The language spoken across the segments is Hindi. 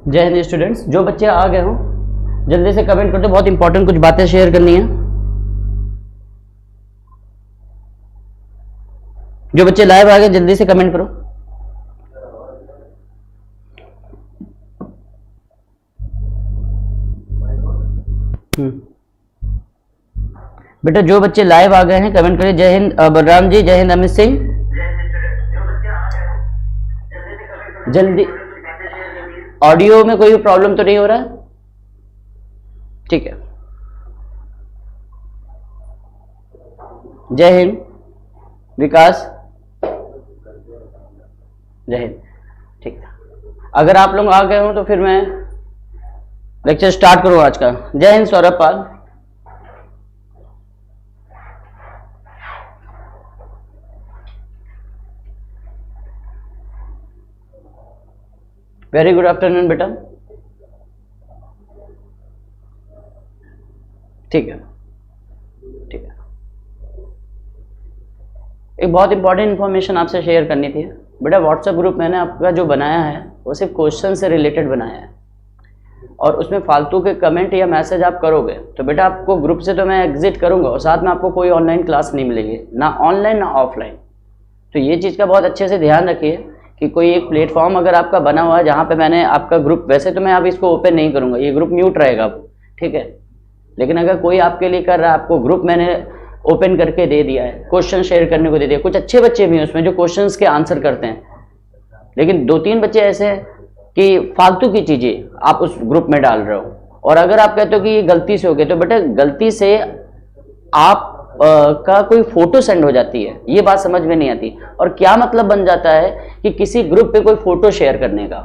जय हिंद स्टूडेंट्स। जो बच्चे आ गए हो जल्दी से कमेंट कर दो, बहुत इंपॉर्टेंट कुछ बातें शेयर करनी है। जो बच्चे लाइव आ गए जल्दी से कमेंट करो। बेटा जो बच्चे लाइव आ गए हैं कमेंट करिए। जय हिंद बलराम जी, जय हिंद अमित सिंह। जल्दी, ऑडियो में कोई प्रॉब्लम तो नहीं हो रहा है? ठीक है। जय हिंद विकास, जय हिंद। ठीक है, अगर आप लोग आ गए हो तो फिर मैं लेक्चर स्टार्ट करूँ आज का। जय हिंद सौरभ पाल। वेरी गुड आफ्टरनून बेटा। ठीक है, ठीक है। एक बहुत इंपॉर्टेंट इंफॉर्मेशन आपसे शेयर करनी थी बेटा। व्हाट्सएप ग्रुप मैंने आपका जो बनाया है वो सिर्फ क्वेश्चन से रिलेटेड बनाया है, और उसमें फालतू के कमेंट या मैसेज आप करोगे तो बेटा आपको ग्रुप से तो मैं एग्जिट करूंगा, और साथ में आपको कोई ऑनलाइन क्लास नहीं मिलेगी, ना ऑनलाइन ना ऑफलाइन। तो ये चीज़ का बहुत अच्छे से ध्यान रखिए कि कोई एक प्लेटफॉर्म अगर आपका बना हुआ है जहाँ पे मैंने आपका ग्रुप, वैसे तो मैं अब इसको ओपन नहीं करूँगा, ये ग्रुप म्यूट रहेगा अब, ठीक है। लेकिन अगर कोई आपके लिए कर रहा है, आपको ग्रुप मैंने ओपन करके दे दिया है, क्वेश्चन शेयर करने को दे दिया। कुछ अच्छे बच्चे भी हैं उसमें जो क्वेश्चंस के आंसर करते हैं, लेकिन 2-3 बच्चे ऐसे हैं कि फालतू की चीज़ें आप उस ग्रुप में डाल रहे हो। और अगर आप कहते हो कि ये गलती से हो गया, तो बेटा गलती से आप का कोई फोटो सेंड हो जाती है, ये बात समझ में नहीं आती। और क्या मतलब बन जाता है कि किसी ग्रुप पे कोई फोटो शेयर करने का,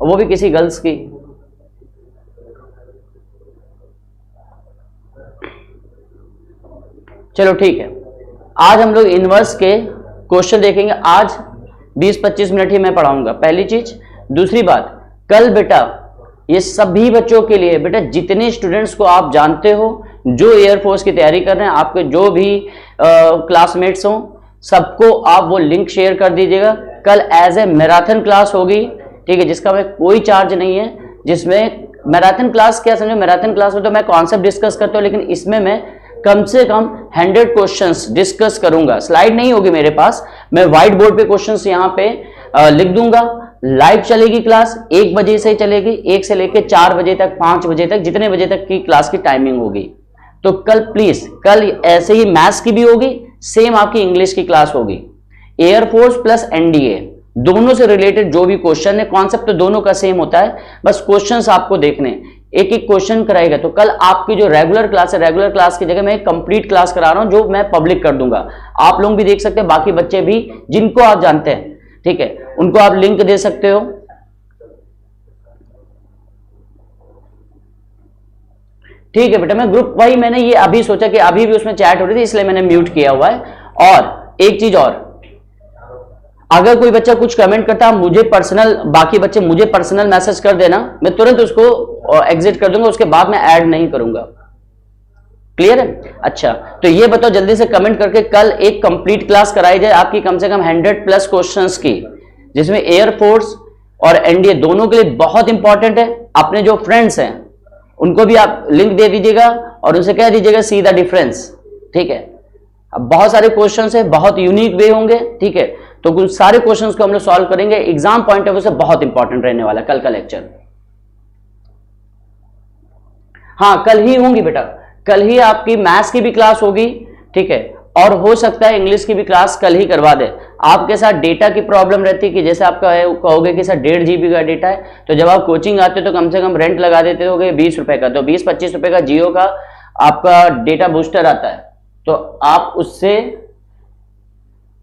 वो भी किसी गर्ल्स की। चलो ठीक है, आज हम लोग इनवर्स के क्वेश्चन देखेंगे। आज 20-25 मिनट ही मैं पढ़ाऊंगा, पहली चीज। दूसरी बात, कल बेटा ये सभी बच्चों के लिए, बेटा जितने स्टूडेंट्स को आप जानते हो जो एयरफोर्स की तैयारी कर रहे हैं, आपके जो भी क्लासमेट्स हों, सबको आप वो लिंक शेयर कर दीजिएगा। कल एज ए मैराथन क्लास होगी, ठीक है, जिसका मैं कोई चार्ज नहीं है। जिसमें मैराथन क्लास क्या समझो, मैराथन क्लास में तो मैं कॉन्सेप्ट डिस्कस करता हूँ, लेकिन इसमें मैं कम से कम 100 क्वेश्चंस डिस्कस करूंगा। स्लाइड नहीं होगी मेरे पास, मैं व्हाइट बोर्ड पे क्वेश्चंस यहाँ पे लिख दूंगा। लाइव चलेगी क्लास, 1 बजे से चलेगी, 1 से लेकर 4 बजे तक, 5 बजे तक, जितने बजे तक की क्लास की टाइमिंग होगी। तो कल प्लीज, कल ऐसे ही मैथ्स की भी होगी, सेम आपकी इंग्लिश की क्लास होगी। एयरफोर्स प्लस एनडीए दोनों से रिलेटेड जो भी क्वेश्चन है, कॉन्सेप्ट तो दोनों का सेम होता है, बस क्वेश्चंस आपको देखने, एक एक क्वेश्चन कराएगा। तो कल आपकी जो रेगुलर क्लास है, रेगुलर क्लास की जगह मैं एक कंप्लीट क्लास करा रहा हूं जो मैं पब्लिक कर दूंगा। आप लोग भी देख सकते हैं, बाकी बच्चे भी जिनको आप जानते हैं, ठीक है, उनको आप लिंक दे सकते हो। ठीक है बेटा, मैं ग्रुप वाई मैंने ये अभी सोचा कि अभी भी उसमें चैट हो रही थी, इसलिए मैंने म्यूट किया हुआ है। और एक चीज और, अगर कोई बच्चा कुछ कमेंट करता, मुझे पर्सनल, बाकी बच्चे मुझे पर्सनल मैसेज कर देना, मैं तुरंत उसको एग्जिट कर दूंगा, उसके बाद मैं ऐड नहीं करूंगा। क्लियर है? अच्छा, तो ये बताओ जल्दी से कमेंट करके, कल एक कंप्लीट क्लास कराई जाए आपकी, कम से कम 100+ क्वेश्चंस की, जिसमें एयरफोर्स और एनडीए दोनों के लिए बहुत इंपॉर्टेंट है। अपने जो फ्रेंड्स हैं उनको भी आप लिंक दे दीजिएगा और उनसे कह दीजिएगा सी द डिफरेंस, ठीक है। अब बहुत सारे क्वेश्चंस है, बहुत यूनिक वे होंगे, ठीक है, तो कुछ सारे क्वेश्चंस को हम लोग सॉल्व करेंगे। एग्जाम पॉइंट ऑफ व्यू से बहुत इंपॉर्टेंट रहने वाला कल का लेक्चर। हाँ, कल ही होंगी बेटा, कल ही आपकी मैथ्स की भी क्लास होगी, ठीक है, और हो सकता है इंग्लिश की भी क्लास कल ही करवा दे। आपके साथ डेटा की प्रॉब्लम रहती है कि जैसे आपका कहोगे कि सर 1.5 GB का डेटा है, तो जब आप कोचिंग आते हो तो कम से कम रेंट लगा देते हो 20 रुपए का, तो 20-25 रुपए का जियो का आपका डेटा बूस्टर आता है, तो आप उससे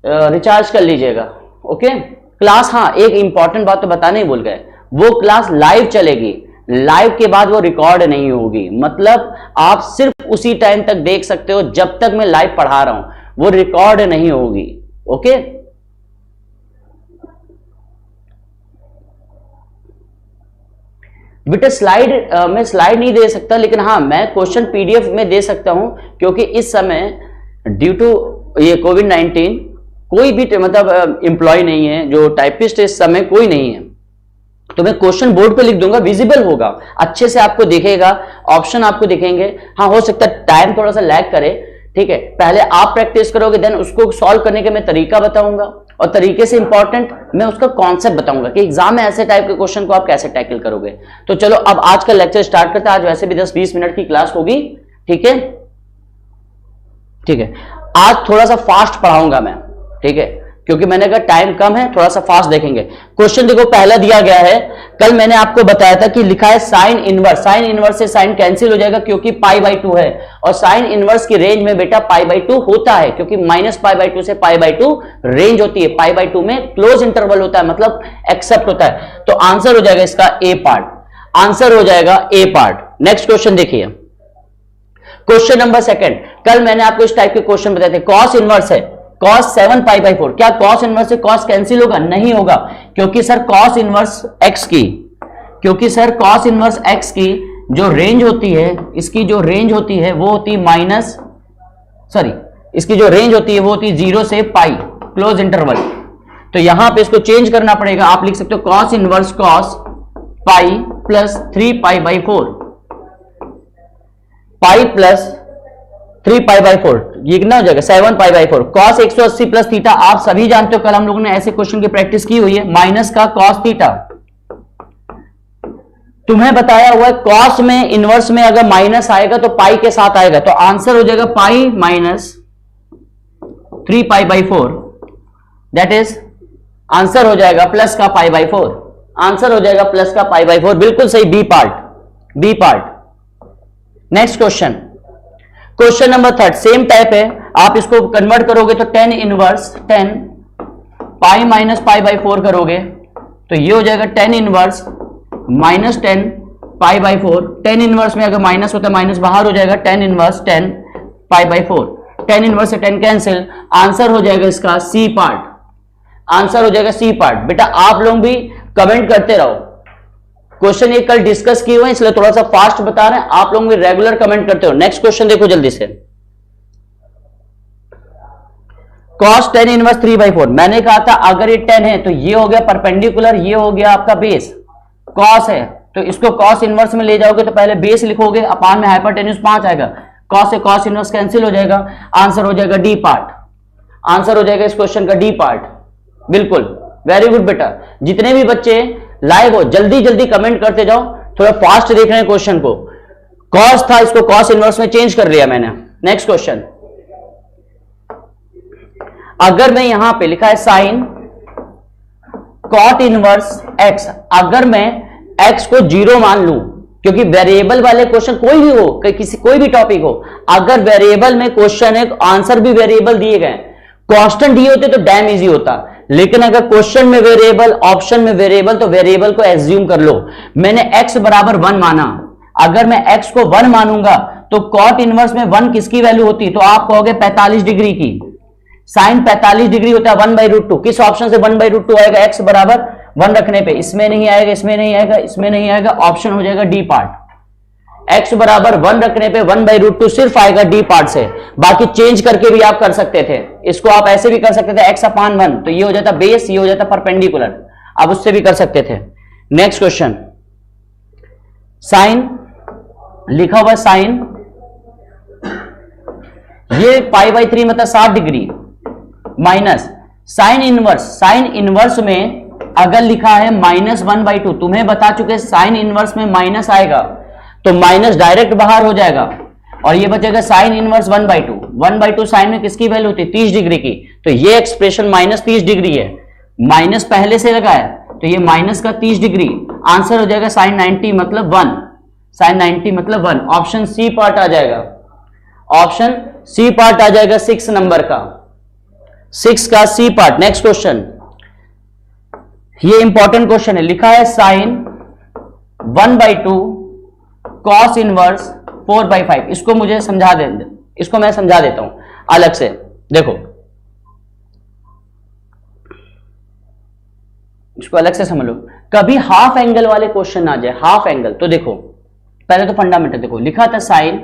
रिचार्ज कर लीजिएगा। ओके, क्लास, हाँ एक इंपॉर्टेंट बात तो बताने ही भूल गए, वो क्लास लाइव चलेगी, लाइव के बाद वो रिकॉर्ड नहीं होगी, मतलब आप सिर्फ उसी टाइम तक देख सकते हो जब तक मैं लाइव पढ़ा रहा हूं, वो रिकॉर्ड नहीं होगी। ओके, बेटा स्लाइड मैं स्लाइड नहीं दे सकता, लेकिन हाँ मैं क्वेश्चन पीडीएफ में दे सकता हूं, क्योंकि इस समय ड्यू टू ये कोविड-19 कोई भी मतलब एम्प्लॉय नहीं है, जो टाइपिस्ट इस समय कोई नहीं है, तो मैं क्वेश्चन बोर्ड पे लिख दूंगा, विजिबल होगा, अच्छे से आपको दिखेगा, ऑप्शन आपको दिखेंगे। हाँ, हो सकता है टाइम थोड़ा सा लैग करे, ठीक है, पहले आप प्रैक्टिस करोगे, देन उसको सॉल्व करने के मैं तरीका बताऊंगा, और तरीके से इंपॉर्टेंट मैं उसका कॉन्सेप्ट बताऊंगा कि एग्जाम में ऐसे टाइप के क्वेश्चन को आप कैसे टैकल करोगे। तो चलो अब आज का लेक्चर स्टार्ट करते हैं। आज वैसे भी 10-20 मिनट की क्लास होगी, ठीक है, ठीक है। आज थोड़ा सा फास्ट पढ़ाऊंगा मैं, ठीक है, क्योंकि मैंने कहा टाइम कम है, थोड़ा सा फास्ट देखेंगे। क्वेश्चन देखो पहला दिया गया है, कल मैंने आपको बताया था कि लिखा है साइन इनवर्स, साइन इनवर्स से साइन कैंसिल हो जाएगा क्योंकि π/2 है, और साइन इनवर्स की रेंज में बेटा π/2 होता है, क्योंकि -π/2 से π/2 रेंज होती है, π/2 में क्लोज इंटरवल होता है, मतलब एक्सेप्ट होता है। तो आंसर हो जाएगा इसका ए पार्ट, आंसर हो जाएगा ए पार्ट। नेक्स्ट क्वेश्चन देखिए, क्वेश्चन नंबर सेकंड, कल मैंने आपको इस टाइप के क्वेश्चन बताए थे। कॉस इनवर्स है, cos 7π/4, क्या cos इनवर्स से cos कैंसिल होगा? नहीं होगा, क्योंकि सर cos इनवर्स x की, क्योंकि सर cos इनवर्स x की जो रेंज होती है, इसकी जो रेंज होती है वो होती है इसकी जो रेंज होती है वो होती है 0 से पाई, क्लोज इंटरवल। तो यहां पे इसको चेंज करना पड़ेगा, आप लिख सकते हो cos inverse cos pi plus 3π/4, pi plus 3π/4, ये कितना हो जाएगा 7π/4। cos 180 प्लस थीटा, आप सभी जानते हो, कल हम लोगों ने ऐसे क्वेश्चन की प्रैक्टिस की हुई है, माइनस का cos थीटा। तुम्हें बताया हुआ है cos में इनवर्स में अगर माइनस आएगा तो पाई के साथ आएगा, तो आंसर हो जाएगा pi minus 3π/4, that is answer हो जाएगा प्लस का π/4, आंसर हो जाएगा प्लस का π/4, बिल्कुल सही, B part, B part. Next question, question number third, same type है, आप इसको कन्वर्ट करोगे तो tan इनवर्स 10 पाई माइनस π/4 करोगे तो ये हो जाएगा tan inverse minus 10 π/4। tan inverse में अगर माइनस होता है माइनस बाहर हो जाएगा, tan इनवर्स 10 π/4, tan इनवर्स से 10 कैंसिल, आंसर हो जाएगा इसका सी पार्ट, आंसर हो जाएगा सी पार्ट। बेटा आप लोग भी कमेंट करते रहो, क्वेश्चन ये कल डिस्कस किए हुए हैं इसलिए थोड़ा सा फास्ट बता रहे हैं, आप लोग भी रेगुलर कमेंट करते हो। नेक्स्ट क्वेश्चन देखो जल्दी से, cos tan इनवर्स 3/4, मैंने कहा था अगर ये 10 है तो ये हो गया परपेंडिकुलर, ये हो गया आपका बेस, cos है तो इसको cos इनवर्स में ले जाओगे तो पहले बेस लिखोगे, अपान में हाइपोटेन्यूज 5 आएगा, cos से cos इनवर्स कैंसिल हो जाएगा, आंसर हो जाएगा डी पार्ट, आंसर हो जाएगा इस क्वेश्चन का डी पार्ट, बिल्कुल, वेरी गुड बेटा। जितने भी बच्चे लाइव हो जल्दी जल्दी कमेंट करते जाओ, थोड़ा फास्ट देख रहे हैं क्वेश्चन को, cos था इसको cos इनवर्स में चेंज कर लिया मैंने। नेक्स्ट क्वेश्चन, अगर मैं यहां पे लिखा है साइन cot इनवर्स x, अगर मैं x को 0 मान लूं, क्योंकि वेरिएबल वाले क्वेश्चन कोई भी हो, कोई भी टॉपिक हो, अगर वेरिएबल में क्वेश्चन है आंसर भी वेरिएबल दिए गए, कांस्टेंट दिए होते तो डैम इजी होता, लेकिन अगर क्वेश्चन में वेरिएबल, ऑप्शन में वेरिएबल, तो वेरिएबल को एज्यूम कर लो। मैंने x बराबर 1 माना, अगर मैं x को 1 मानूंगा तो cot इनवर्स में 1 किसकी वैल्यू होती, तो आप कहोगे 45 डिग्री की, साइन 45 डिग्री होता है 1/√2, किस ऑप्शन से 1/√2 आएगा, x बराबर 1 रखने पे, इसमें नहीं आएगा, इसमें नहीं आएगा, इसमें नहीं आएगा, ऑप्शन हो जाएगा डी पार्ट। x बराबर 1 रखने पे 1/√2 सिर्फ आएगा डी पार्ट से, बाकी चेंज करके भी आप कर सकते थे, इसको आप ऐसे भी कर सकते थे x/1, तो ये हो जाता बेस, ये हो जाता परपेंडिकुलर, आप उससे भी कर सकते थे। नेक्स्ट क्वेश्चन, साइन लिखा हुआ साइन, ये π/3 मतलब 60 degree, minus sine inverse, sine inverse में अगर लिखा है -1/2, तुम्हें बता चुके साइन इनवर्स में माइनस आएगा तो माइनस डायरेक्ट बाहर हो जाएगा और ये बचेगा साइन इनवर्स 1/2, 1/2 साइन में किसकी वैल्यू होती है 30 डिग्री की, तो ये एक्सप्रेशन -30 डिग्री है, माइनस पहले से लगा है तो ये माइनस का 30 डिग्री, आंसर हो जाएगा साइन 90 मतलब 1, साइन 90 मतलब 1, ऑप्शन सी पार्ट आ जाएगा, ऑप्शन सी पार्ट आ जाएगा 6 नंबर का, 6 का सी पार्ट। नेक्स्ट क्वेश्चन, ये इंपॉर्टेंट क्वेश्चन है, लिखा है साइन 1/2 cos इनवर्स 4/5, इसको मुझे समझा दे, इसको मैं समझा देता हूं अलग से। देखो इसको अलग से समझ लो, कभी हाफ एंगल वाले क्वेश्चन आ जाए, हाफ एंगल, तो देखो पहले तो फंडामेंटल देखो, लिखा था साइन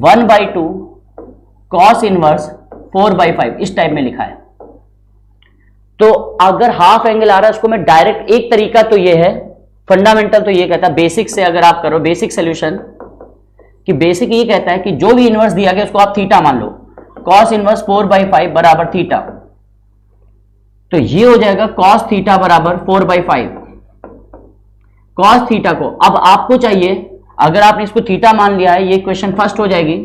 1/2 cos इनवर्स 4/5, इस टाइप में लिखा है, तो अगर हाफ एंगल आ रहा है उसको मैं डायरेक्ट, एक तरीका तो ये है, फंडामेंटल तो ये कहता है, बेसिक से अगर आप करो बेसिक सोल्यूशन, कि बेसिक ये कहता है कि जो भी इनवर्स दिया गया उसको आप थीटा मान लो, कॉस इनवर्स 4/5 बराबर थीटा, तो ये हो जाएगा कॉस थीटा बराबर 4/5। कॉस थीटा को अब आपको चाहिए, अगर आपने इसको थीटा मान लिया है, ये क्वेश्चन फर्स्ट हो जाएगी,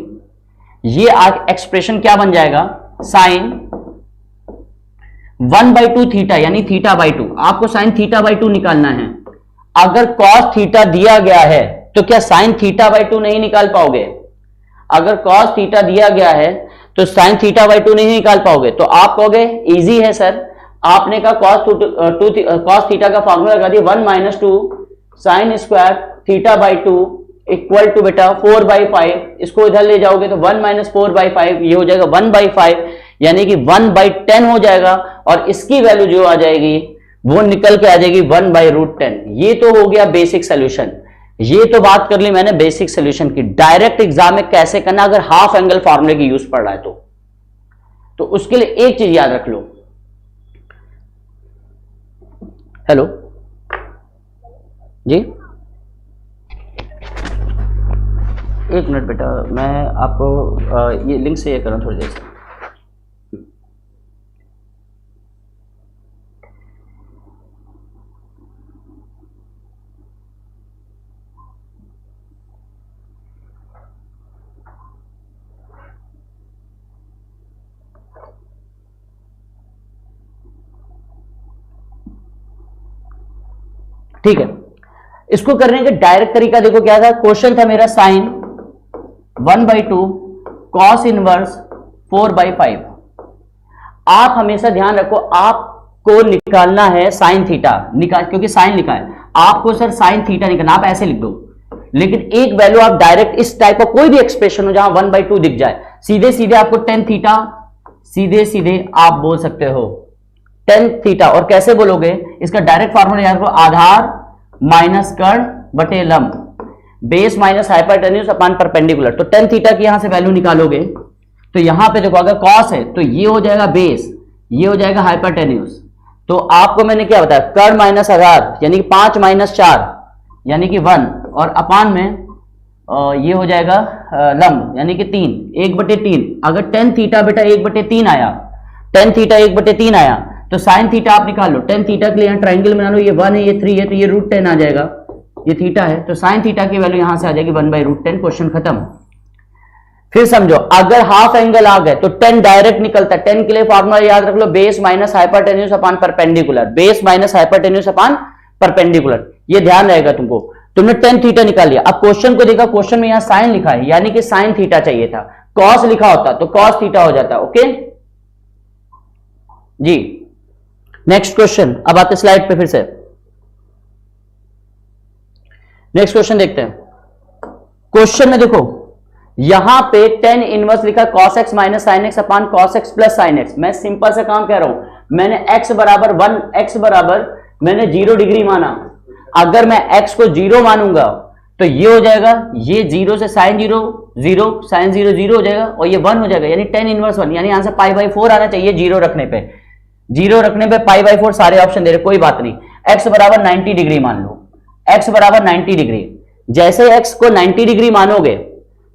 ये एक्सप्रेशन क्या बन जाएगा, साइन 1/2 थीटा यानी θ/2। आपको साइन θ/2 निकालना है। अगर कॉस थीटा दिया गया है तो क्या साइन θ/2 नहीं निकाल पाओगे? अगर कॉस थीटा दिया गया है तो साइन θ/2 नहीं निकाल पाओगे। तो आप कहोगे इजी है सर, आपने कहा कॉस थीटा का फॉर्मूला लगा दिया 1 - 2 साइन स्क्वायर θ/2 इक्वल टू बेटा 4/5। इसको इधर ले जाओगे तो 1 - 4/5 ये हो जाएगा 1/5, यानी कि 1/10 हो जाएगा, और इसकी वैल्यू जो आ जाएगी वो निकल के आ जाएगी 1/√10। ये तो हो गया बेसिक सोल्यूशन। ये तो बात कर ली मैंने बेसिक सोल्यूशन की। डायरेक्ट एग्जाम में कैसे करना अगर हाफ एंगल फॉर्मूले की यूज पड़ रहा है तो उसके लिए एक चीज याद रख लो। हेलो जी, एक मिनट बेटा, मैं आपको ये लिंक से ये कर रहा हूं थोड़ी देर से। ठीक है, इसको करने का डायरेक्ट तरीका देखो क्या था। क्वेश्चन था मेरा साइन 1/2 कॉस इनवर्स 4/5। आप हमेशा ध्यान रखो, आपको निकालना है साइन थीटा, क्योंकि साइन लिखा है आपको सर साइन थीटा निकालना, आप ऐसे लिख दो। लेकिन एक वैल्यू आप डायरेक्ट इस टाइप का कोई भी एक्सप्रेशन हो जहां 1/2 दिख जाए, सीधे सीधे आपको टेन थीटा सीधे सीधे आप बोल सकते हो टेन थीटा। और कैसे बोलोगे, इसका डायरेक्ट फॉर्मूला याद रखो, आधार माइनस कर्ण बटे लंब, base minus hypotenuse upon perpendicular. तो टेन थीटा की यहां से वैल्यू निकालोगे तो यहां पे देखो अगर कॉस है तो ये हो जाएगा बेस, ये हो जाएगा हाइपोटेन्यूज। तो आपको मैंने क्या बताया, कर्ण माइनस आधार यानी कि 5 - 4 यानी कि 1, और अपान में ये हो जाएगा लंब यानी कि 3, 1/3। अगर टेन थीटा बेटा 1/3 आया, टेन थीटा 1/3 आया तो साइन थीटा आप निकाल लो। टेन थीटा के लिए यहाँ ट्राइंगल बना लो, ये 1 है ये 3 है तो ये √10 आ जाएगा, ये थीटा है तो साइन थीटा की वैल्यू यहां से आ जाएगी 1/√10। क्वेश्चन खत्म। फिर समझो अगर हाफ एंगल आ गए तो 10 डायरेक्ट निकलता है। 10 के लिए फॉर्मूला याद रख लो, base minus hypotenuse upon perpendicular, base minus hypotenuse upon perpendicular, ये ध्यान रहेगा तुमको। तुमने टेन थीटा निकाल लिया। अब क्वेश्चन को देखा, क्वेश्चन में यहां साइन लिखा है यानी कि साइन थीटा चाहिए था, कॉस लिखा होता तो कॉस थीटा हो जाता। ओके जी, नेक्स्ट क्वेश्चन। अब आते स्लाइड पे फिर से, नेक्स्ट क्वेश्चन देखते हैं। क्वेश्चन में देखो यहां पे टेन इनवर्स लिखा cos x minus sine x upon cos x plus sine x. मैं सिंपल सा काम कह रहा हूं, मैंने x बराबर 1, x बराबर मैंने 0 डिग्री माना। अगर मैं x को 0 मानूंगा तो ये हो जाएगा, ये 0 से साइन 0 0, साइन 0 0 हो जाएगा, और ये 1 हो जाएगा यानी टेन इनवर्स 1, यानी आंसर π/4 आना चाहिए। 0 रखने पे, 0 रखने पे π/4 सारे ऑप्शन दे रहे, कोई बात नहीं। x बराबर 90 डिग्री मान लो, x बराबर 90 डिग्री। जैसे x को 90 डिग्री मानोगे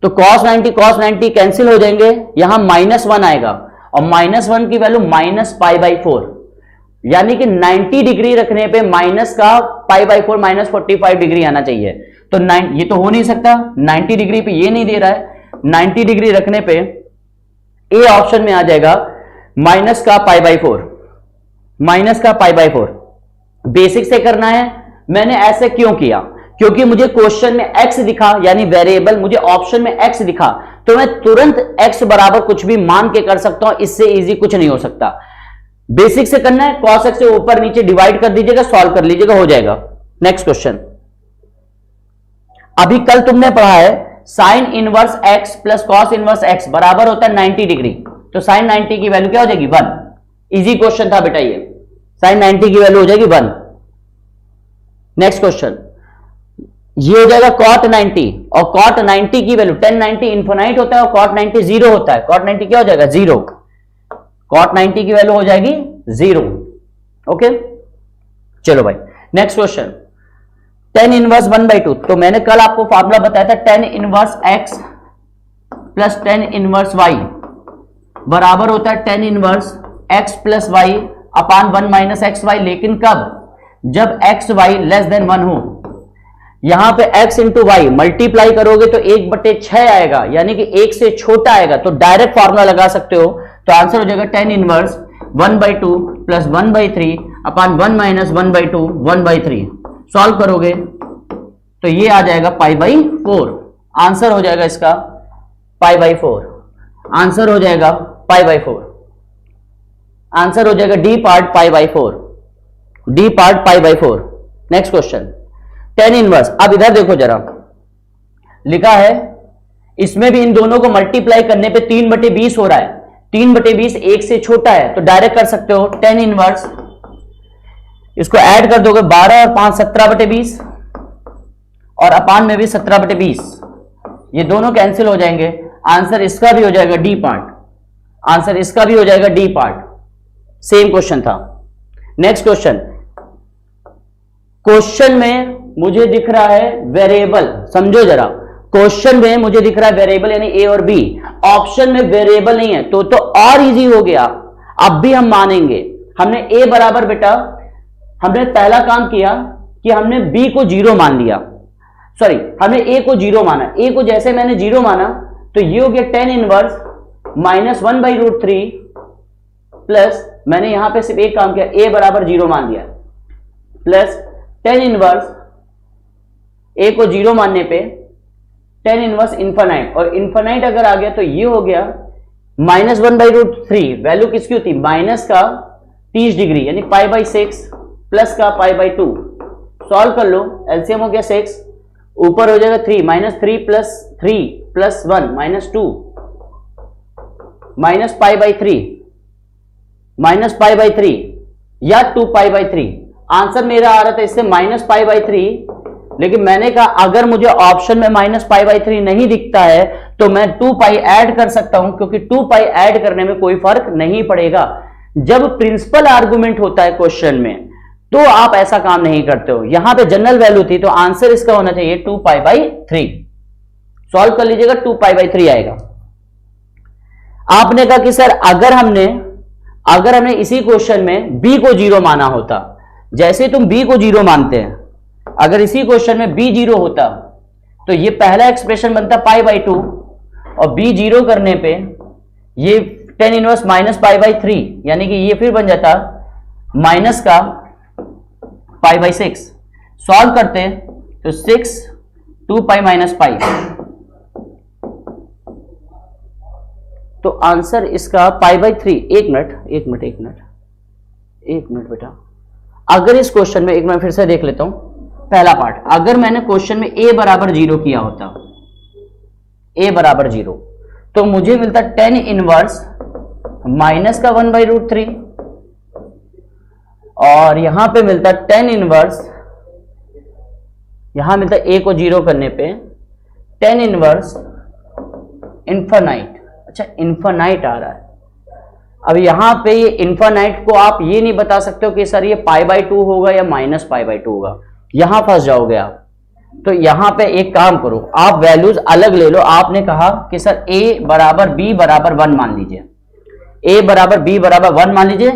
तो cos 90 कैंसिल हो जाएंगे, यहां -1 आएगा, और -1 की वैल्यू -π/4, यानी कि 90 डिग्री रखने पे माइनस का π/4 -45 डिग्री आना चाहिए। तो ये तो हो नहीं सकता, 90 डिग्री पे ये नहीं दे रहा है। 90 डिग्री रखने पे ए ऑप्शन में आ जाएगा माइनस का π/4, माइनस का π/4। बेसिक से करना है। मैंने ऐसे क्यों किया, क्योंकि मुझे क्वेश्चन में x दिखा, यानी वेरिएबल मुझे ऑप्शन में x दिखा, तो मैं तुरंत x बराबर कुछ भी मान के कर सकता हूं। इससे इजी कुछ नहीं हो सकता। बेसिक से करना है, cos x से ऊपर नीचे डिवाइड कर दीजिएगा, सॉल्व कर लीजिएगा, हो जाएगा। Next question. अभी कल तुमने पढ़ा है sine inverse x plus cos inverse x बराबर होता है 90 डिग्री। तो साइन 90 की वैल्यू क्या हो जाएगी, 1। इजी क्वेश्चन था बेटा ये, साइन 90 की वैल्यू हो जाएगी 1। नेक्स्ट क्वेश्चन, ये हो जाएगा cot 90, और cot 90 की वैल्यू, tan 90 इन्फिनाइट होता है और cot 90 0 होता है। cot 90 क्या हो जाएगा, 0। cot 90 की वैल्यू हो जाएगी 0। ओके, चलो भाई नेक्स्ट क्वेश्चन, tan इनवर्स 1/2। तो मैंने कल आपको फॉर्मूला बताया था tan inverse x plus tan inverse y बराबर होता है tan inverse x plus y upon 1 minus x Y. लेकिन कब? जब एक्स वाई लेस देन 1 हो। यहां पे x इंटू वाई मल्टीप्लाई करोगे तो 1/6 आएगा, यानी कि 1 से छोटा आएगा, तो डायरेक्ट फॉर्मूला लगा सकते हो। तो आंसर हो जाएगा tan इनवर्स 1/2 प्लस 1/3 अपान 1 माइनस 1/2 1/3। सॉल्व करोगे तो ये आ जाएगा π/4। आंसर हो जाएगा इसका π/4। आंसर हो जाएगा π/4। आंसर हो जाएगा D part π/4। D part π/4। Next question, tan inverse. अब इधर देखो जरा, लिखा है इसमें भी इन दोनों को मल्टीप्लाई करने पे 3/20 हो रहा है। 3/20 1 से छोटा है, तो डायरेक्ट कर सकते हो। tan इनवर्स इसको ऐड कर दोगे 12 और 5 17/20 और अपान में भी 17/20, ये दोनों कैंसिल हो जाएंगे। आंसर इसका भी हो जाएगा डी पार्ट। आंसर इसका भी हो जाएगा डी पार्ट। सेम क्वेश्चन था। नेक्स्ट क्वेश्चन, क्वेश्चन में मुझे दिख रहा है वेरिएबल, समझो जरा, क्वेश्चन में मुझे दिख रहा है वेरिएबल यानी ए और बी, ऑप्शन में वेरिएबल नहीं है, तो और इजी हो गया। अब भी हम मानेंगे, हमने ए बराबर, बेटा हमने पहला काम किया कि हमने बी को 0 मान लिया, सॉरी हमने ए को 0 माना। ए को जैसे मैंने 0 माना तो ये हो गया tan इनवर्स -1/√3 प्लस मैंने यहां पे सिर्फ एक काम किया, ए बराबर 0 मान लिया, प्लस tan इनवर्स ए को 0 मानने पे tan इनवर्स इन्फानाइट, और इन्फानाइट अगर आ गया तो ये हो गया -1/√3। वैल्यू किसकी होती? माइनस का 30 डिग्री यानी π/6 प्लस का π/2। सॉल्व कर लो, एलसीएम हो गया 6, ऊपर हो जाएगा 3, -3 प्लस 3 प्लस 1 -2 माइनस π/3 या 2π/3। आंसर मेरा आ रहा था इससे -π/3, लेकिन मैंने कहा अगर मुझे ऑप्शन में -π/3 नहीं दिखता है तो मैं 2π ऐड कर सकता हूं, क्योंकि 2π ऐड करने में कोई फर्क नहीं पड़ेगा। जब प्रिंसिपल आर्गुमेंट होता है क्वेश्चन में तो आप ऐसा काम नहीं करते हो। यहां पे जनरल वैल्यू थी, तो आंसर इसका होना चाहिए 2π/3। सॉल्व कर लीजिएगा, 2π/3 आएगा। आपने कहा कि सर अगर हमने इसी क्वेश्चन में b को 0 माना होता, जैसे तुम b को 0 मानते हैं, अगर इसी क्वेश्चन में b 0 होता तो ये पहला एक्सप्रेशन बनता π/2 और b 0 करने पे ये tan इनवर्स -π/3, यानी कि ये फिर बन जाता माइनस का π/6। सॉल्व करते तो 6 2π - π, तो आंसर इसका π/3। एक मिनट बेटा, अगर इस क्वेश्चन में एक मिनट फिर से देख लेता हूं पहला पार्ट। अगर मैंने क्वेश्चन में a बराबर 0 किया होता, a बराबर 0, तो मुझे मिलता tan इनवर्स माइनस का 1/√3 और यहां पे मिलता tan इनवर्स, यहां मिलता a को 0 करने पे tan इनवर्स इन्फानाइट। अच्छा, इन्फानाइट आ रहा है। अब यहां पे ये इन्फानाइट को आप ये नहीं बता सकते हो कि सर ये π/2 होगा या -π/2 होगा, यहां फंस जाओगे आप। तो यहां पे एक काम करो, आप वैल्यूज अलग ले लो। आपने कहा कि सर a बराबर b बराबर 1 मान लीजिए, a बराबर b बराबर 1 मान लीजिए,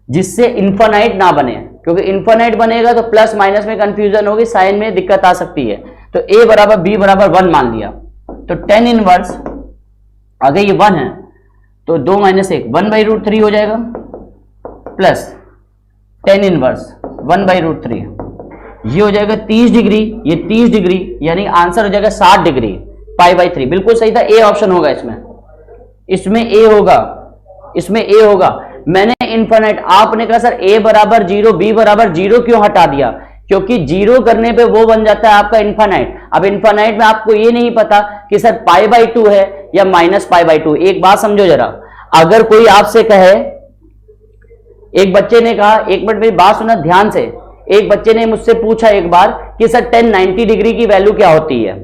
जिससे इन्फानाइट ना बने, क्योंकि इन्फानाइट बनेगा तो प्लस माइनस में कंफ्यूजन होगी, साइन में दिक्कत आ सकती है। तो a बराबर b बराबर 1 मान लिया, तो tan इनवर्स अगर ये 1 है तो 2 - 1 1/√3 हो जाएगा, प्लस tan इनवर्स 1/√3, ये हो जाएगा 30 डिग्री, ये 30 डिग्री, यानी आंसर हो जाएगा 60 डिग्री π/3। बिल्कुल सही था, ए ऑप्शन होगा इसमें ए होगा। मैंने इन्फानाइट, आपने कहा सर a बराबर 0 b बराबर 0 क्यों हटा दिया? क्योंकि 0 करने पे वो बन जाता है आपका इन्फानाइट। अब इन्फानाइट में आपको ये नहीं पता कि सर π/2 है या -π/2। एक बात समझो जरा, अगर कोई आपसे कहे, एक बच्चे ने कहा, एक मिनट मेरी बात सुना ध्यान से, एक बच्चे ने मुझसे पूछा एक बार कि सर tan 90 डिग्री की वैल्यू क्या होती है?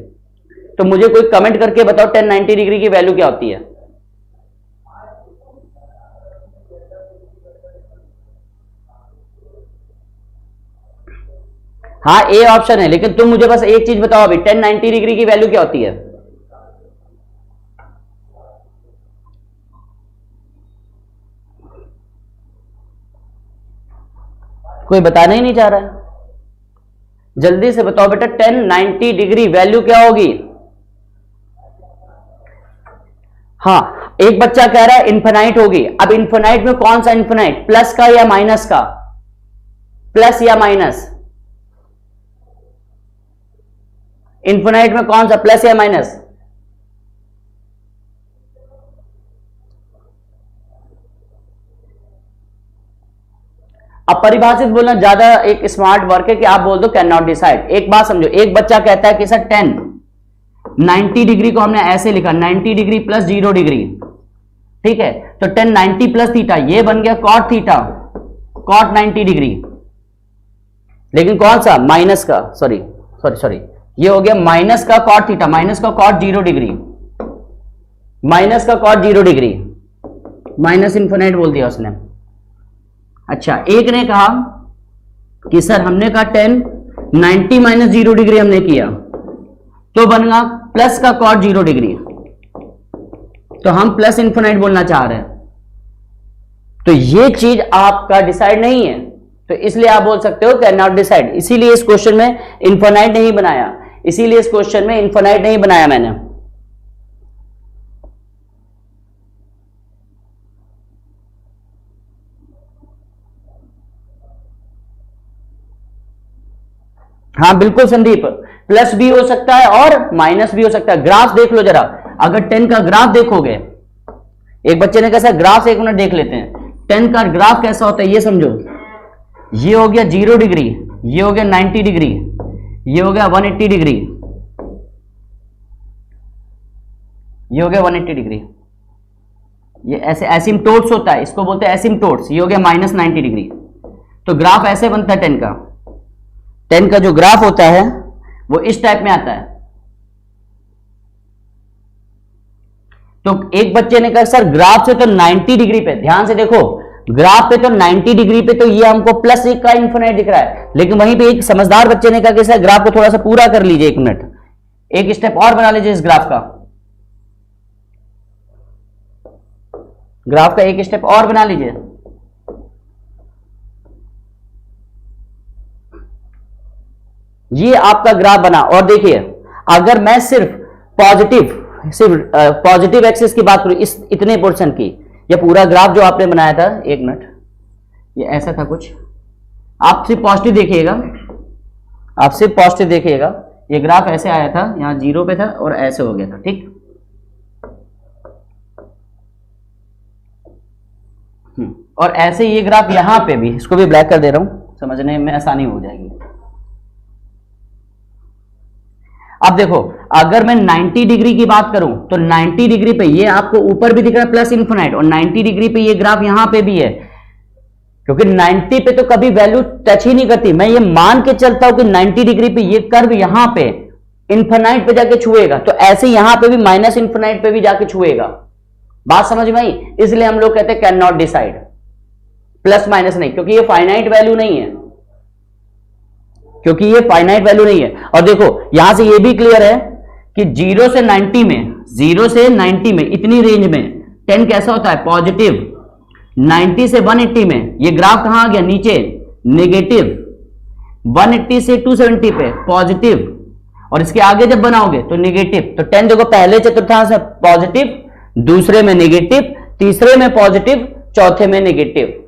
तो मुझे कोई कमेंट करके बताओ tan 90 डिग्री की वैल्यू क्या होती है? हाँ ए ऑप्शन है, लेकिन तुम मुझे बस एक चीज बताओ अभी, tan 90 डिग्री की वैल्यू क्या होती है? कोई बताना ही नहीं चाह रहा है, जल्दी से बताओ बेटा, tan 90 डिग्री वैल्यू क्या होगी? हाँ, एक बच्चा कह रहा है इन्फिनाइट होगी। अब इन्फिनाइट में कौन सा इन्फिनाइट, प्लस का या माइनस का? प्लस या माइनस? इन्फिनाइट में कौन सा, प्लस या माइनस? अब परिभाषित बोलना ज्यादा एक स्मार्ट वर्क है कि आप बोल दो कैन नॉट डिसाइड। एक बात समझो, एक बच्चा कहता है कि सर 90 डिग्री को हमने ऐसे लिखा, 90 डिग्री प्लस 0 डिग्री, ठीक है, तो 90 प्लस थीटा ये बन गया कॉट थीटा, कॉट 90 डिग्री। लेकिन कौन सा, माइनस का, सॉरी ये हो गया माइनस का कॉट थीटा, माइनस का कॉट 0 डिग्री, माइनस का कॉट 0 डिग्री, माइनस इन्फिनाइट बोल दिया उसने। अच्छा, एक ने कहा कि सर हमने कहा 90 माइनस 0 डिग्री हमने किया तो बनेगा प्लस का कॉट 0 डिग्री, तो हम प्लस इन्फिनाइट बोलना चाह रहे हैं। तो ये चीज आपका डिसाइड नहीं है, तो इसलिए आप बोल सकते हो कैन नॉट डिसाइड। इसीलिए इस क्वेश्चन में इन्फिनाइट नहीं बनाया, इसीलिए इस क्वेश्चन में इन्फिनाइट नहीं बनाया मैंने। हाँ बिल्कुल संदीप, प्लस भी हो सकता है और माइनस भी हो सकता है। ग्राफ देख लो जरा, अगर 10 का ग्राफ देखोगे, एक बच्चे ने कैसा ग्राफ, एक मिनट देख लेते हैं 10 का ग्राफ कैसा होता है ये समझो। ये हो गया 0 डिग्री, ये हो गया 90 डिग्री, ये हो गया 180 डिग्री, ये हो गया 180 डिग्री। ये ऐसे एसिम्पटोट्स होता है, इसको बोलते हैं एसिम्पटोट्स। ये हो गया माइनस 90 डिग्री। तो ग्राफ ऐसे बनता है 10 का जो ग्राफ होता है वो इस टाइप में आता है। तो एक बच्चे ने कहा सर ग्राफ से तो 90 डिग्री पे, ध्यान से देखो, ग्राफ पे तो 90 डिग्री पे तो ये हमको प्लस 1 का इन्फिनाइट दिख रहा है, लेकिन वहीं पे एक समझदार बच्चे ने कहा कि सर ग्राफ को थोड़ा सा पूरा कर लीजिए, 1 मिनट, एक स्टेप और बना लीजिए इस ग्राफ का, ग्राफ का एक स्टेप और बना लीजिए। ये आपका ग्राफ बना, और देखिए अगर मैं सिर्फ पॉजिटिव एक्सिस की बात करूं, इस इतने पोर्शन की, ये पूरा ग्राफ जो आपने बनाया था, 1 मिनट, ये ऐसा था कुछ, आप सिर्फ पॉजिटिव देखिएगा, आप सिर्फ पॉजिटिव देखिएगा, ये ग्राफ ऐसे आया था, यहां 0 पे था और ऐसे हो गया था, ठीक। और ऐसे ये ग्राफ यहां पे भी, इसको भी ब्लैक कर दे रहा हूं, समझने में आसानी हो जाएगी। अब देखो अगर मैं 90 डिग्री की बात करूं तो 90 डिग्री पे ये आपको ऊपर भी दिख रहा है प्लस इन्फिनाइट, और 90 डिग्री पे ये ग्राफ यहां पे भी है, क्योंकि 90 पे तो कभी वैल्यू टच ही नहीं करती। मैं ये मान के चलता हूं कि 90 डिग्री पे ये कर्व यहां पे इन्फिनाइट पे जाके छुएगा, तो ऐसे यहां पे भी माइनस इन्फिनाइट पे भी जाके छुएगा। बात समझ में आई? इसलिए हम लोग कहते हैं can not decide, plus minus नहीं, क्योंकि ये फाइनाइट वैल्यू नहीं है, क्योंकि ये फाइनाइट वैल्यू नहीं है। और देखो यहां से ये भी क्लियर है कि 0 से 90 में इतनी रेंज में 10 कैसा होता है, पॉजिटिव। 90 से 180 में ये ग्राफ कहां आ गया, नीचे, नेगेटिव। 180 से 270 पे पॉजिटिव, और इसके आगे जब बनाओगे तो नेगेटिव। तो 10 देखो पहले चतुर्थांश में पॉजिटिव, दूसरे में नेगेटिव, तीसरे में पॉजिटिव, चौथे में नेगेटिव।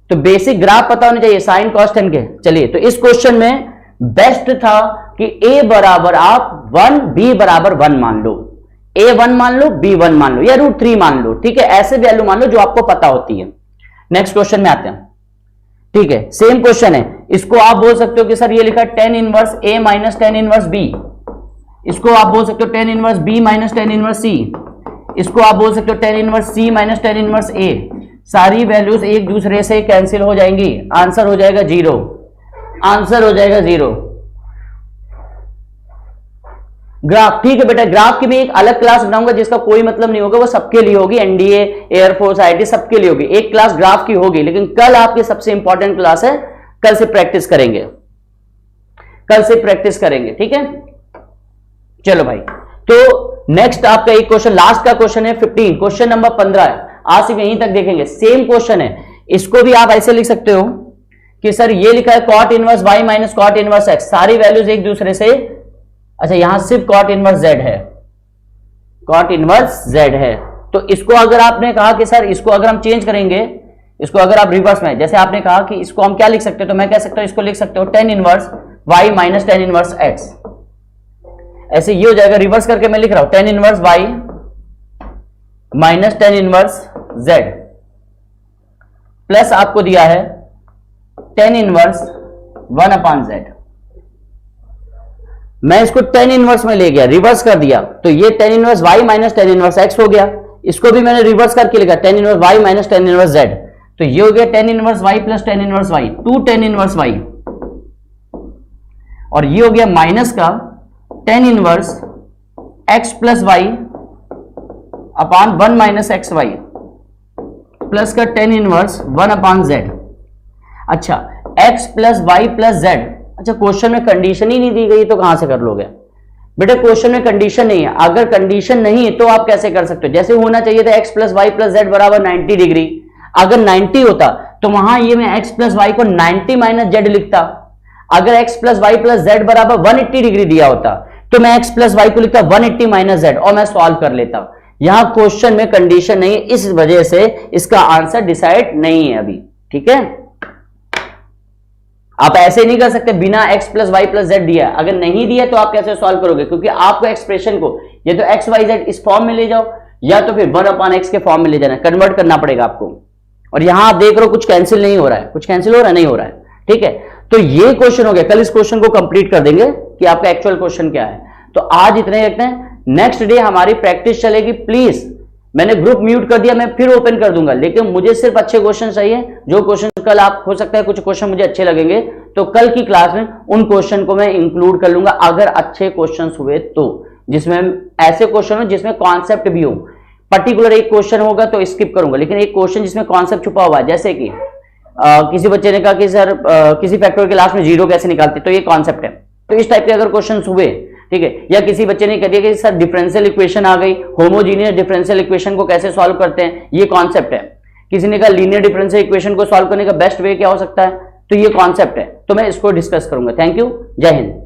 तो बेसिक ग्राफ पता होना चाहिए साइन कॉस टेन के। चलिए, तो इस क्वेश्चन में बेस्ट था कि a बराबर आप 1, b बराबर 1 मान लो, a 1 मान लो, b 1 मान लो, या √3 मान लो, ठीक है, ऐसे वैल्यू मान लो जो आपको पता होती है। नेक्स्ट क्वेश्चन में आते हैं, ठीक है, सेम क्वेश्चन है। इसको आप बोल सकते हो कि सर ये लिखा tan inverse a minus tan inverse b, इसको आप बोल सकते हो tan inverse b minus tan inverse c, इसको आप बोल सकते हो tan inverse c minus tan inverse a। सारी वैल्यूज एक दूसरे से कैंसिल हो जाएंगी, आंसर हो जाएगा 0, आंसर हो जाएगा 0। ग्राफ, ठीक है बेटा, ग्राफ की भी एक अलग क्लास बनाऊंगा जिसका कोई मतलब नहीं होगा, वो सबके लिए होगी, एनडीए, एयरफोर्स, आईटी सबके लिए होगी, एक क्लास ग्राफ की होगी। लेकिन कल आपकी सबसे इंपॉर्टेंट क्लास है, कल से प्रैक्टिस करेंगे। कल से प्रैक्टिस करेंगे, ठीक है। चलो भाई, तो नेक्स्ट आपका एक क्वेश्चन, लास्ट का क्वेश्चन है 15, क्वेश्चन नंबर 15 है। आज सिर्फ यहीं तक देखेंगे, सेम क्वेश्चन है। इसको भी आप ऐसे लिख सकते हो कि सर ये लिखा है cot inverse y minus cot inverse x, सारी वैल्यूज एक दूसरे से, अच्छा यहां सिर्फ cot इनवर्स z है, cot इनवर्स z है। तो इसको अगर आपने कहा कि सर इसको अगर हम चेंज करेंगे, इसको अगर आप रिवर्स में, जैसे आपने कहा कि इसको हम क्या लिख सकते हो, तो मैं कह सकता हूं इसको लिख सकते हो tan inverse y minus tan inverse x। ऐसे ये हो जाएगा, रिवर्स करके मैं लिख रहा हूं tan inverse y minus tan inverse z plus आपको दिया है tan इनवर्स 1/z। मैं इसको tan इनवर्स में ले गया, रिवर्स कर दिया, तो ये tan inverse y minus tan inverse x हो गया। इसको भी मैंने रिवर्स करके लिखा tan inverse y minus tan inverse z, तो ये हो गया tan inverse y plus tan inverse y, 2 tan inverse y, और ये हो गया माइनस का tan inverse x plus y upon 1 minus x y plus का tan इनवर्स 1/z। अच्छा x plus y plus z, अच्छा क्वेश्चन में कंडीशन ही नहीं दी गई तो कहां से कर लोगे बेटा, क्वेश्चन में कंडीशन नहीं है। अगर कंडीशन नहीं है तो आप कैसे कर सकते हो, जैसे होना चाहिए था x plus y plus z बराबर 90 डिग्री, अगर 90 होता तो वहां ये मैं x प्लस वाई को 90 माइनस z लिखता। अगर x plus y plus z बराबर 180 डिग्री दिया होता तो मैं x प्लस वाई को लिखता 180 माइनस z और मैं सॉल्व कर लेता। यहां क्वेश्चन में कंडीशन नहीं है, इस वजह से इसका आंसर डिसाइड नहीं है अभी, ठीक है। आप ऐसे नहीं कर सकते बिना x plus y plus z दिया, अगर नहीं दिया तो आप कैसे सॉल्व करोगे, क्योंकि आपको एक्सप्रेशन को या तो एक्स वाई जेड इस फॉर्म में ले जाओ या तो फिर 1/x के फॉर्म में ले जाना, कन्वर्ट करना पड़ेगा आपको। और यहां आप देख रहे हो कुछ कैंसिल नहीं हो रहा है, कुछ कैंसिल हो रहा है, नहीं हो रहा है, ठीक है। तो ये क्वेश्चन हो गया, कल इस क्वेश्चन को कंप्लीट कर देंगे कि आपका एक्चुअल क्वेश्चन क्या है। तो आज इतने ही रखते हैं, नेक्स्ट डे हमारी प्रैक्टिस चलेगी। प्लीज, मैंने ग्रुप म्यूट कर दिया, मैं फिर ओपन कर दूंगा, लेकिन मुझे सिर्फ अच्छे क्वेश्चन चाहिए। जो क्वेश्चन कल आप, हो सकता है कुछ क्वेश्चन मुझे अच्छे लगेंगे तो कल की क्लास में उन क्वेश्चन को मैं इंक्लूड कर लूंगा, अगर अच्छे क्वेश्चन हुए तो, जिसमें ऐसे क्वेश्चन हो जिसमें कॉन्सेप्ट भी हो। पर्टिकुलर एक क्वेश्चन होगा तो स्किप करूंगा, लेकिन एक क्वेश्चन जिसमें कॉन्सेप्ट छुपा हुआ है, जैसे कि किसी बच्चे ने कहा कि सर किसी फैक्टर के लास्ट में जीरो कैसे निकालते, तो ये कॉन्सेप्ट है। तो इस टाइप के अगर क्वेश्चन हुए, ठीक है, या किसी बच्चे ने कह दिया कि सर डिफरेंशियल इक्वेशन आ गई, होमोजीनियस डिफरेंशियल इक्वेशन को कैसे सॉल्व करते हैं, ये कॉन्सेप्ट है। किसी ने कहा लीनियर डिफरेंशियल इक्वेशन को सॉल्व करने का बेस्ट वे क्या हो सकता है, तो ये कॉन्सेप्ट है। तो मैं इसको डिस्कस करूंगा। थैंक यू, जय हिंद।